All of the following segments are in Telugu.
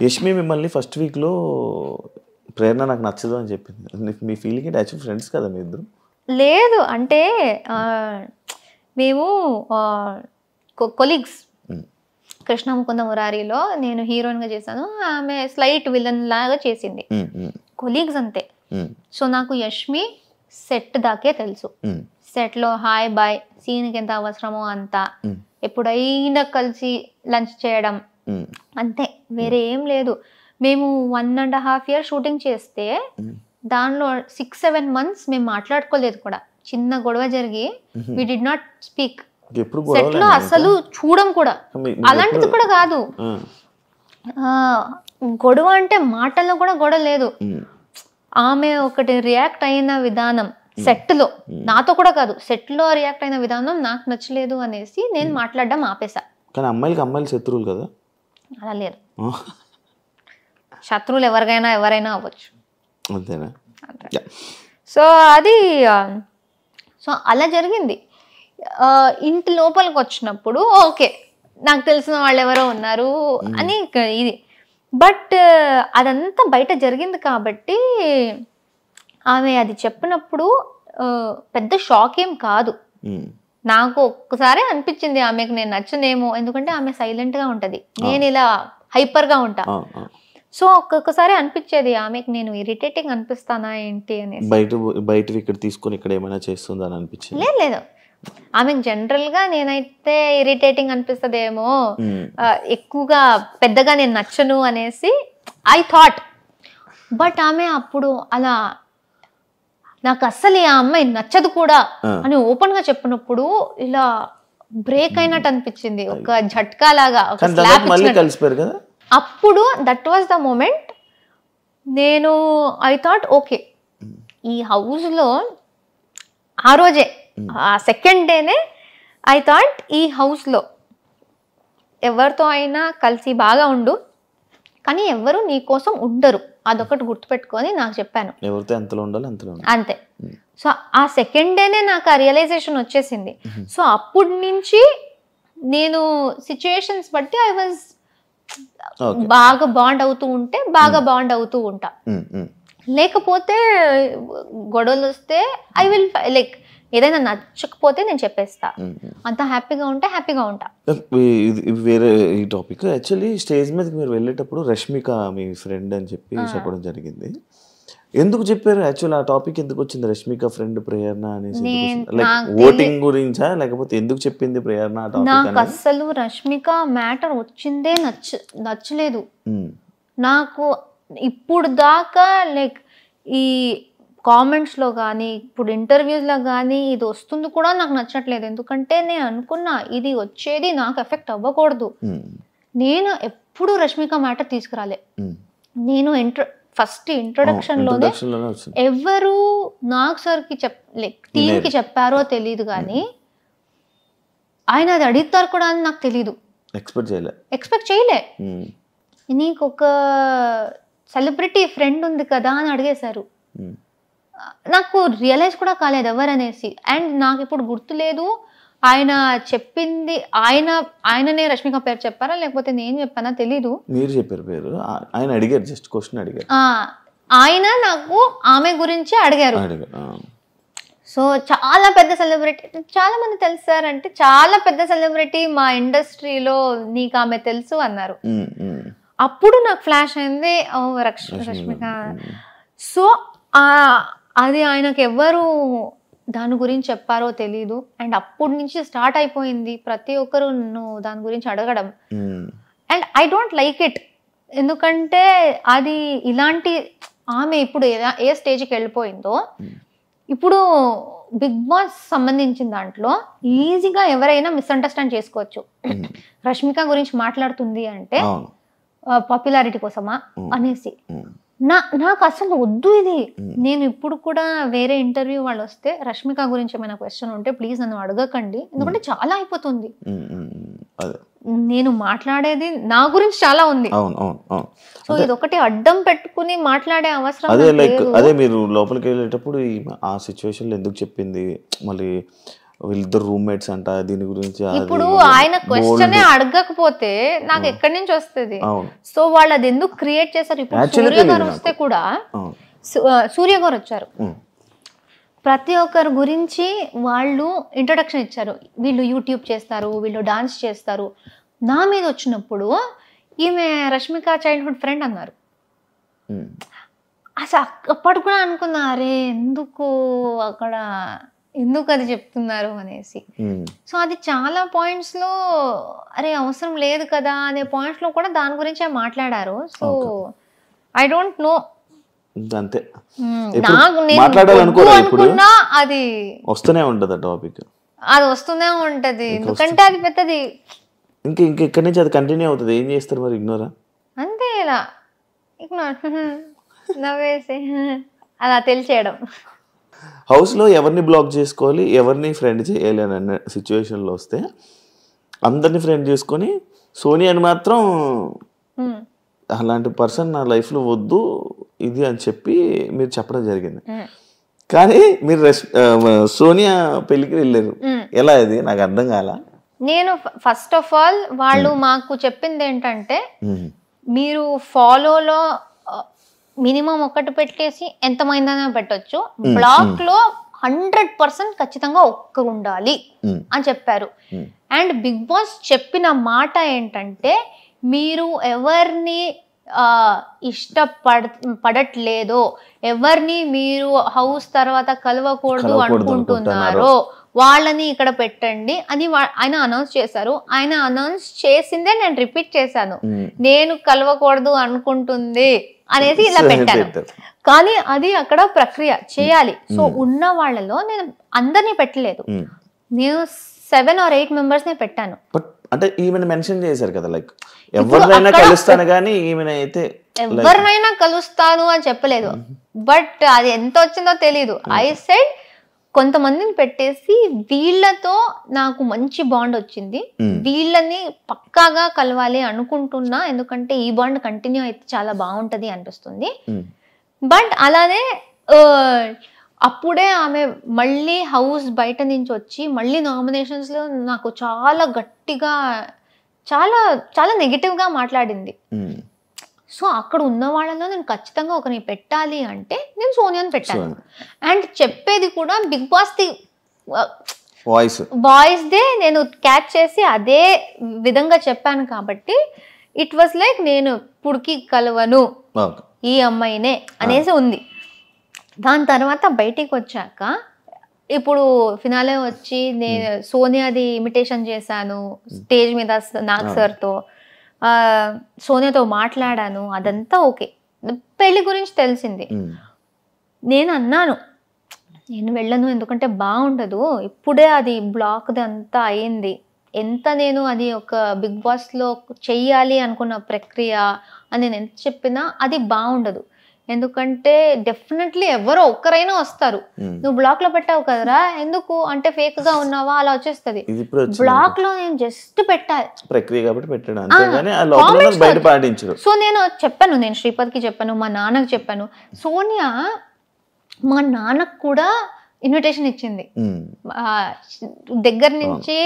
యష్మి మిమ్మల్ని ఫస్ట్ వీక్లో ప్రేరణ నాకు నచ్చదు అని చెప్పింది. మీ ఫీలింగ్ ఏంటి? యాక్చువల్ ఫ్రెండ్స్ కదా మీ ఇద్దరు? లేదు అంటే మేము కొలీగ్స్. కృష్ణ ముకుంద మురారిలో నేను హీరోయిన్గా చేశాను, ఆమె స్లైట్ విలన్ లాగా చేసింది. కొలీగ్స్ అంతే. సో నాకు యష్మి సెట్ దాకే తెలుసు. సెట్లో హాయ్ బాయ్, సీన్కి ఎంత అవసరమో అంత, ఎప్పుడైనా కలిసి లంచ్ చేయడం అంతే, వేరే ఏం లేదు. మేము 1.5 years షూటింగ్ చేస్తే దానిలో 6-7 months మేము మాట్లాడుకోలేదు కూడా. చిన్న గొడవ జరిగి we did not speak. Set లో అసలు చూడం కూడా. అలాంటిది కూడా కాదు, గొడవ అంటే మాటల్లో కూడా గొడవ లేదు. ఆమె ఒకటి రియాక్ట్ అయిన విధానం సెట్ లో, నాతో కూడా కాదు, సెట్ లో రియాక్ట్ అయిన విధానం నాకు నచ్చలేదు అనేసి నేను మాట్లాడడం ఆపేసా. కానీ అమ్మాయిలు శత్రువులు కదా? అలా లేదు, శత్రువులు ఎవరైనా అవ్వచ్చు. అంతేనా? సో అది అలా జరిగింది. ఇంటి లోపలికి వచ్చినప్పుడు ఓకే, నాకు తెలిసిన వాళ్ళు ఎవరో ఉన్నారు అని ఇది. బట్ అదంతా బయట జరిగింది కాబట్టి ఆమె అది చెప్పినప్పుడు పెద్ద షాక్ ఏం కాదు. నాకు ఒక్కసారి అనిపించింది ఆమెకు నేను నచ్చనేమో, ఎందుకంటే ఆమె సైలెంట్ గా ఉంటది, నేను ఇలా హైపర్ గా ఉంటా. సో ఒక్కొక్కసారి అనిపించేది ఆమెకు నేను ఇరిటేటింగ్ అనిపిస్తానా ఏంటి అనేసి. బయట ఇక్కడ తీసుకొని ఇక్కడ ఏమైనా చేస్తుందా అని అనిపించింది? లేదు, ఆమెకు జనరల్ గా నేనైతే ఇరిటేటింగ్ అనిపిస్తుందేమో, ఎక్కువగా పెద్దగా నేను నచ్చను అనేసి ఐ థాట్. బట్ ఆమె అప్పుడు అలా నాకు అస్సలు ఆ అమ్మాయి నచ్చదు కూడా అని ఓపెన్ గా చెప్పినప్పుడు ఇలా బ్రేక్ అయినట్టు అనిపించింది, ఒక झटका లాగా, ఒక స్లాప్ ఇచ్చినట్టు. అప్పుడు దట్ వాజ్ ద మూమెంట్. నేను ఐ థాట్ ఓకే, ఈ హౌస్ లో ఆ రోజే, ఆ సెకండ్ డేనే ఐ థాట్ ఈ హౌస్ లో ఎవరితో అయినా కలిసి బాగా ఉండు, కానీ ఎవరు నీ కోసం ఉండరు, అదొకటి గుర్తుపెట్టుకొని నాకు చెప్పాను. ఎవరితో ఎంతలో ఉండాలి అంతలో అంతే. సో ఆ సెకండ్ డేనే నాకు ఆ రియలైజేషన్ వచ్చేసింది. సో అప్పటి నుంచి నేను సిచ్యుయేషన్స్ బట్టి ఐ వాజ్ బాగా బాండ్ అవుతూ ఉంటే బాగా బాండ్ అవుతూ ఉంటా. లేకపోతే గొడవలు వస్తే ఐ విల్ లైక్ ఏదైనా నచ్చకపోతే నేను చెప్పేస్తా, అంత హ్యాపీగా ఉంటే హ్యాపీగా ఉంటా. వేరే ఈ టాపిక్, యాక్చువల్లీ స్టేజ్ మీదకి మీరు వెళ్ళేటప్పుడు రష్మిక మీ ఫ్రెండ్ అని చెప్పి చెప్పడం జరిగింది. ఎందుకు చెప్పారు? యాక్చువల్ ఆ టాపిక్ ఎందుకు వచ్చింది, రష్మిక ఫ్రెండ్ ప్రేరణ అనేసి? లైక్ ఓటింగ్ గురించా, లేకపోతే ఎందుకు చెప్పింది ప్రేరణ? నాకు అసలు రష్మిక మ్యాటర్ వచ్చిందే నచ్చలేదు నాకు ఇప్పుడు దాకా. లైక్ ఈ కామెంట్స్ లో కానీ ఇప్పుడు ఇంటర్వ్యూస్ లో కానీ ఇది వస్తుంది కూడా నాకు నచ్చట్లేదు. ఎందుకంటే నేను అనుకున్నా ఇది వచ్చేది నాకు ఎఫెక్ట్ అవ్వకూడదు. నేను ఎప్పుడు రష్మిక మ్యాటర్ తీసుకురాలే. నేను ఫస్ట్ ఇంట్రొడక్షన్ లోనే ఎవరు నాగ్ సార్ కి లైక్ టీమ్ కి చెప్పారో తెలీదు, కానీ ఆయన అది అడుగుతారు కూడా అని నాకు తెలీదు, ఎక్స్పెక్ట్ చేయలే. నీకు ఒక సెలబ్రిటీ ఫ్రెండ్ ఉంది కదా అని అడిగేశారు. నాకు రియలైజ్ కూడా కాలేదు ఎవరనేసి. అండ్ నాకు ఇప్పుడు గుర్తులేదు ఆయన చెప్పింది, ఆయననే రష్మిక పేరు చెప్పారా లేకపోతే నేను చెప్పానా తెలీదు. మీరు చెప్పారు పేరు, ఆయన అడిగారు, జస్ట్ క్వశ్చన్ అడిగారు. ఆయన నాకు ఆమె గురించి అడిగారు. సో చాలా పెద్ద సెలబ్రిటీ, చాలా మంది తెలుసారంటే చాలా పెద్ద సెలబ్రిటీ మా ఇండస్ట్రీలో, నీకు ఆమె తెలుసు అన్నారు. అప్పుడు నాకు ఫ్లాష్ అయింది, ఓ రష్మిక. సో అది ఆయనకు ఎవరు దాని గురించి చెప్పారో తెలీదు. అండ్ అప్పటి నుంచి స్టార్ట్ అయిపోయింది ప్రతి ఒక్కరు దాని గురించి అడగడం. And I don't like it, ఎందుకంటే అది ఇలాంటి ఆమె ఇప్పుడు ఏ స్టేజ్కి వెళ్ళిపోయిందో, ఇప్పుడు బిగ్ బాస్ సంబంధించిన దాంట్లో ఈజీగా ఎవరైనా మిస్అండర్స్టాండ్ చేసుకోవచ్చు. రష్మిక గురించి మాట్లాడుతుంది అంటే పాపులారిటీ కోసమా అనేసి. నాకు అసలు వద్దు ఇది. నేను ఇప్పుడు కూడా వేరే ఇంటర్వ్యూ వాళ్ళు వస్తే రష్మిక గురించి ఏమైనా క్వశ్చన్ ఉంటే ప్లీజ్ నన్ను అడగకండి, ఎందుకంటే చాలా అయిపోతుంది. నేను మాట్లాడేది నా గురించి చాలా ఉంది. సో ఇది ఒకటి అడ్డం పెట్టుకుని మాట్లాడే అవసరం. అదే మీరు లోపలికి వెళ్ళేటప్పుడు ఆ సిచ్యువేషన్ లో ఎందుకు చెప్పింది, మళ్ళీ వీళ్ళిద్దరు రూమ్మేట్స్ అంట, దీని గురించి ఇప్పుడు ఆయన క్వశ్చన్ అడగకపోతే నాకు ఎక్కడి నుంచి వస్తుంది? సో వాళ్ళు అది ఎందుకు క్రియేట్ చేశారు? ఇప్పుడు సూర్య గారు వస్తే కూడా, సూర్య గారు వచ్చారు, ప్రతి ఒక్కరి గురించి వాళ్ళు ఇంట్రొడక్షన్ ఇచ్చారు. వీళ్ళు యూట్యూబ్ చేస్తారు, వీళ్ళు డాన్స్ చేస్తారు. నా మీద వచ్చినప్పుడు ఈమె రష్మిక చైల్డ్హుడ్ ఫ్రెండ్ అన్నారు. అసలు అప్పటి కూడా అనుకున్నా, అరే ఎందుకు అక్కడ ఎందుకు అది చెప్తున్నారు అనేసి. సో అది చాలా పాయింట్స్ లో అరే అవసరం లేదు కదా అనే పాయింట్స్ లో కూడా దాని గురించే మాట్లాడారు. సో ఐ డోంట్ నో, అంతే. అనుకున్నా అది వస్తూనే ఉంటది టాపిక్, అది వస్తూనే ఉంటది. ఎందుకంటే అది పెద్దది. ఇంకా ఇక్కడి నుంచి అది కంటిన్యూ అవుతుంది. ఏం చేస్తారు మరి? ఇగ్నోరా? అంతే, ఇలా ఇగ్నోర్, నవ్వేసి అలా తెలిసేయడం. హౌస్లో ఎవరిని బ్లాక్ చేసుకోవాలి, ఎవరిని ఫ్రెండ్ చేయాలి అని అన్న సిచ్యువేషన్లో వస్తే అందరినీ ఫ్రెండ్ చేసుకొని సోనియాని మాత్రం అలాంటి పర్సన్ నా లైఫ్లో వద్దు ఇది అని చెప్పి మీరు చెప్పడం జరిగింది. కానీ మీరు సోనియా పెళ్ళికి వెళ్ళారు, ఎలా? అది నాకు అర్థం కాల. నేను ఫస్ట్ ఆఫ్ ఆల్ వాళ్ళు మాకు చెప్పింది ఏంటంటే, మీరు ఫాలోలో మినిమం ఒకటి పెట్టేసి ఎంతమైందనే పెట్టొచ్చు, బ్లాక్ లో 100% ఖచ్చితంగా ఒక్క ఉండాలి అని చెప్పారు. అండ్ బిగ్ బాస్ చెప్పిన మాట ఏంటంటే, మీరు ఎవరిని పడట్లేదో, ఎవరిని మీరు హౌస్ తర్వాత కలవకూడదు అనుకుంటున్నారో వాళ్ళని ఇక్కడ పెట్టండి అని ఆయన అనౌన్స్ చేశారు. ఆయన అనౌన్స్ చేసిందే నేను రిపీట్ చేశాను, నేను కలవకూడదు అనుకుంటుంది అనేసి ఇలా పెట్టాను. కానీ అది అక్కడ ప్రక్రియ చేయాలి. సో ఉన్న వాళ్ళలో నేను అందరినీ పెట్టలేదు, నేను 7 or 8 మెంబర్స్ నే పెట్టాను. అంటే ఈమెను మెన్షన్ చేశారు కదా, లైక్ ఎవరినైనా కలుస్తాను కానీ ఈమెను అయితే ఎవరినైనా కలుస్తాను అని చెప్పలేదు. బట్ అది ఎంత వచ్చిందో తెలీదు. ఐ సెడ్ కొంతమందిని పెట్టేసి వీళ్ళతో నాకు మంచి బాండ్ వచ్చింది, వీళ్ళని పక్కాగా కలవాలి అనుకుంటున్నా, ఎందుకంటే ఈ బాండ్ కంటిన్యూ అయితే చాలా బాగుంటది అనిపిస్తుంది. బట్ అలానే అప్పుడే ఆమె మళ్ళీ హౌస్ బయట నుంచి వచ్చి మళ్ళీ నామినేషన్స్ లో నాకు చాలా గట్టిగా చాలా చాలా నెగిటివ్ గా మాట్లాడింది. సో అక్కడ ఉన్న వాళ్ళలో నేను ఖచ్చితంగా ఒకరిని పెట్టాలి అంటే నేను సోనియాని పెట్టాను. అండ్ చెప్పేది కూడా బిగ్ బాస్ ది వాయిస్ దే నేను క్యాచ్ చేసి అదే విధంగా చెప్పాను కాబట్టి ఇట్ వాస్ లైక్ నేను పుడికి కలవను ఈ అమ్మాయినే అనేసి ఉంది. దాని తర్వాత బయటికి వచ్చాక ఇప్పుడు ఫినాలే వచ్చి నేను సోనియాది ఇమిటేషన్ చేశాను స్టేజ్ మీద నాగ్ సార్తో, సోనియాతో మాట్లాడాను, అదంతా ఓకే. పెళ్లి గురించి తెలిసింది. నేను అన్నాను నేను వెళ్ళను, ఎందుకంటే బాగుండదు, ఇప్పుడే అది బ్లాక్ అంతా అయింది, ఎంత నేను అది ఒక బిగ్ బాస్లో చెయ్యాలి అనుకున్న ప్రక్రియ అని నేను ఎంత చెప్పినా అది బాగుండదు. ఎందుకంటే డెఫినెట్లీ ఎవరో ఒక్కరైనా వస్తారు, నువ్వు బ్లాక్ లో పెట్టావు కదరా ఎందుకు అంటే ఫేక్ గా ఉన్నావా అలా వచ్చేస్తుంది. బ్లాక్ లో నేను జస్ట్ పెట్టాలి ప్రక్రియ కాబట్టి పెట్టాను. సో నేను చెప్పాను, నేను శ్రీపతికి చెప్పాను, మా నాన్నకి చెప్పాను. సోనియా మా నాన్నకు కూడా ఇన్విటేషన్ ఇచ్చింది దగ్గర నుంచి.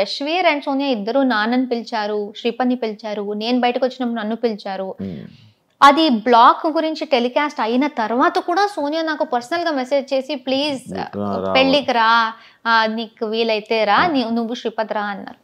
యశ్వీర్ అండ్ సోనియా ఇద్దరు నాన్నని పిలిచారు, శ్రీపతిని పిలిచారు, నేను బయటకు వచ్చినప్పుడు నన్ను పిలిచారు. అది బ్లాక్ గురించి టెలికాస్ట్ అయిన తర్వాత కూడా సోనియా నాకు పర్సనల్ గా మెసేజ్ చేసి ప్లీజ్ పెళ్ళికి రా, నీకు వీలైతే రా, నువ్వు శ్రీపతి రా అన్నారు.